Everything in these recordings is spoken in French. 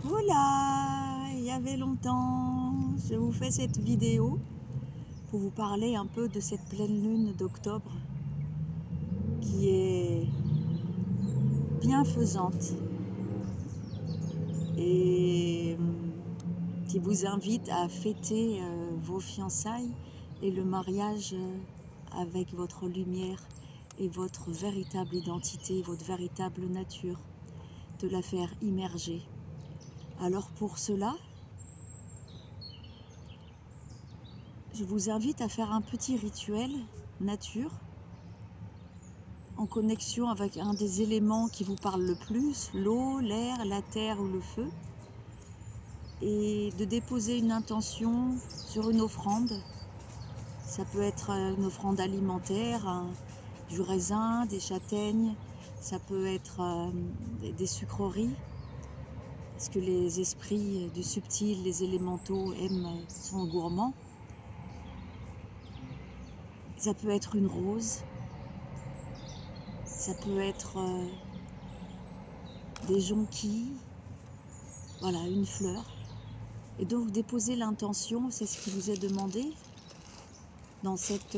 Voilà, il y avait longtemps, je vous fais cette vidéo pour vous parler un peu de cette pleine lune d'octobre qui est bienfaisante et qui vous invite à fêter vos fiançailles et le mariage avec votre lumière et votre véritable identité, votre véritable nature, de la faire immerger. Alors pour cela, je vous invite à faire un petit rituel nature en connexion avec un des éléments qui vous parle le plus, l'eau, l'air, la terre ou le feu, et de déposer une intention sur une offrande. Ça peut être une offrande alimentaire, du raisin, des châtaignes, ça peut être des sucreries, parce que les esprits du subtil, les élémentaux sont gourmands. Ça peut être une rose, ça peut être des jonquilles, voilà, une fleur. Et donc vous déposez l'intention, c'est ce qui vous est demandé dans cette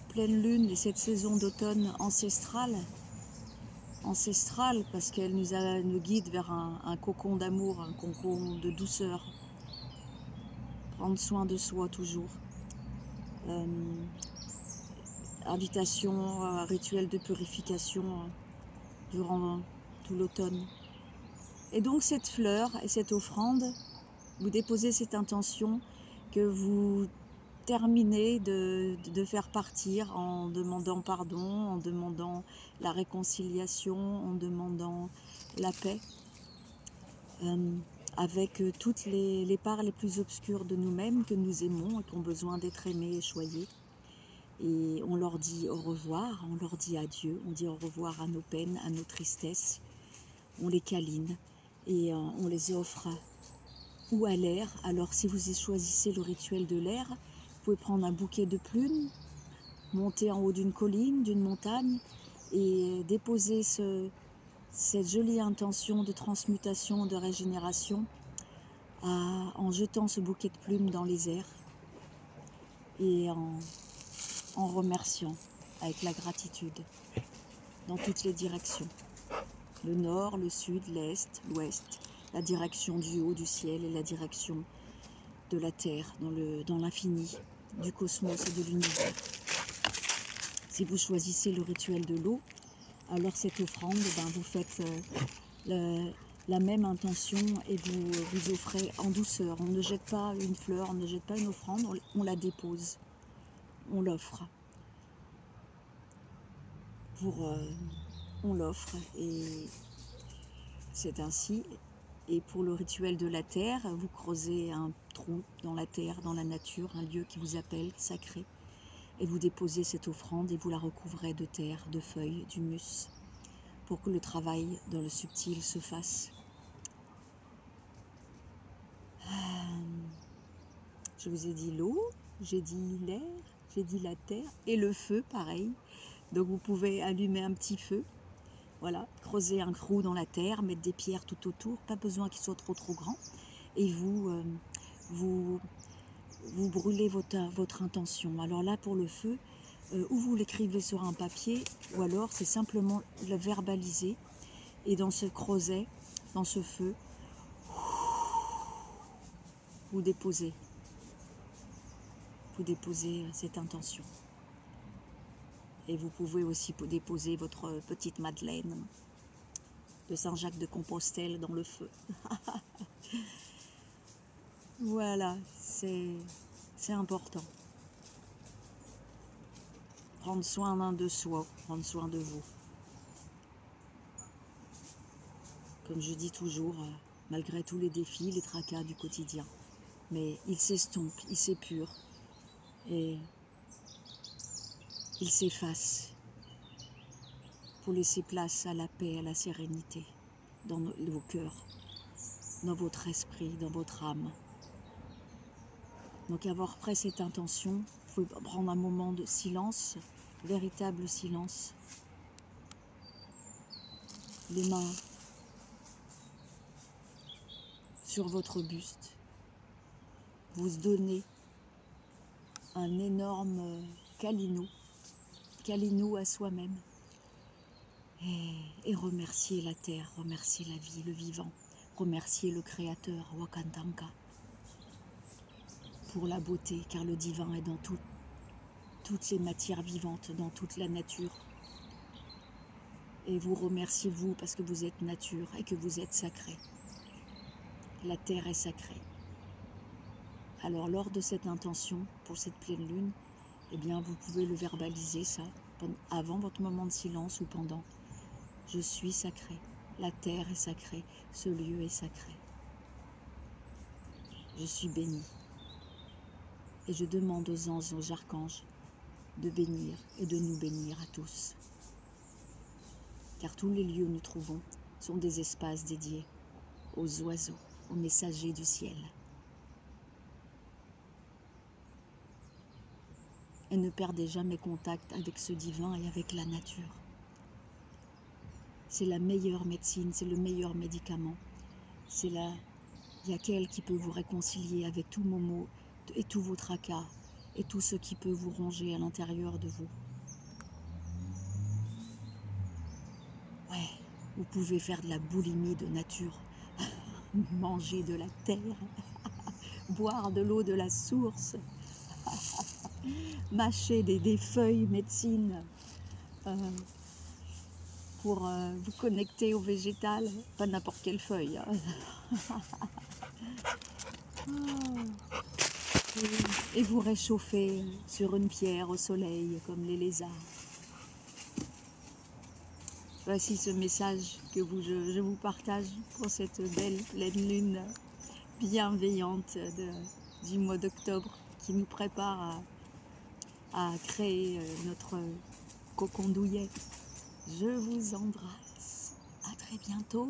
pleine lune et cette saison d'automne ancestrale parce qu'elle nous guide vers un cocon d'amour, un cocon de douceur, prendre soin de soi toujours. Invitation à rituel de purification durant tout l'automne. Et donc cette fleur et cette offrande, vous déposez cette intention que vous terminez de faire partir en demandant pardon, en demandant la réconciliation, en demandant la paix, avec toutes les parts les plus obscures de nous-mêmes que nous aimons et qui ont besoin d'être aimées et choyées. Et on leur dit au revoir, on leur dit adieu, on dit au revoir à nos peines, à nos tristesses, on les câline et on les offre ou à l'air. Alors si vous choisissez le rituel de l'air, vous pouvez prendre un bouquet de plumes, monter en haut d'une colline, d'une montagne et déposer cette jolie intention de transmutation, de régénération en jetant ce bouquet de plumes dans les airs et en remerciant avec la gratitude dans toutes les directions. Le nord, le sud, l'est, l'ouest, la direction du haut du ciel et la direction de la terre, dans l'infini, du cosmos et de l'univers. Si vous choisissez le rituel de l'eau, alors cette offrande, vous faites la même intention et vous offrez en douceur. On ne jette pas une fleur, on ne jette pas une offrande, on la dépose, on l'offre. On l'offre et c'est ainsi. Et pour le rituel de la terre, vous creusez un trou dans la terre, dans la nature, un lieu qui vous appelle sacré. Et vous déposez cette offrande et vous la recouvrez de terre, de feuilles, d'humus, pour que le travail dans le subtil se fasse. Je vous ai dit l'eau, j'ai dit l'air, j'ai dit la terre et le feu, pareil. Donc vous pouvez allumer un petit feu, voilà, creuser un trou dans la terre, mettre des pierres tout autour, pas besoin qu'il soit trop grand. Et vous brûlez votre intention. Alors là, pour le feu, ou vous l'écrivez sur un papier, ou alors c'est simplement le verbaliser. Et dans ce creuset, dans ce feu, vous déposez cette intention. Et vous pouvez aussi déposer votre petite Madeleine de Saint-Jacques-de-Compostelle dans le feu. Voilà, c'est important. Prendre soin de soi, prendre soin de vous. Comme je dis toujours, malgré tous les défis, les tracas du quotidien. Mais il s'estompe, il s'épure et il s'efface pour laisser place à la paix, à la sérénité dans vos cœurs, dans votre esprit, dans votre âme. Donc avoir pris cette intention, vous pouvez prendre un moment de silence, véritable silence. Les mains sur votre buste. Vous donnez un énorme câlinou à soi-même. Et remercier la terre, remercier la vie, le vivant, remercier le Créateur, Wakantanka, pour la beauté, car le divin est dans toutes les matières vivantes, dans toute la nature. Et vous remerciez vous parce que vous êtes nature et que vous êtes sacré. La terre est sacrée. Alors lors de cette intention, pour cette pleine lune, eh bien vous pouvez le verbaliser ça, avant votre moment de silence ou pendant. Je suis sacré, la terre est sacrée, ce lieu est sacré. Je suis béni. Et je demande aux anges, aux archanges, de bénir et de nous bénir à tous. Car tous les lieux où nous trouvons sont des espaces dédiés aux oiseaux, aux messagers du ciel. Et ne perdez jamais contact avec ce divin et avec la nature. C'est la meilleure médecine, c'est le meilleur médicament. Il y a qu'elle qui peut vous réconcilier avec tous vos maux et tous vos tracas et tout ce qui peut vous ronger à l'intérieur de vous. Ouais, vous pouvez faire de la boulimie de nature, manger de la terre, boire de l'eau de la source, mâcher des feuilles médecine pour vous connecter au végétal, pas n'importe quelle feuille. Et vous réchauffer sur une pierre au soleil comme les lézards. Voici ce message que je vous partage pour cette belle pleine lune bienveillante du mois d'octobre qui nous prépare à créer notre cocon douillet. Je vous embrasse. À très bientôt.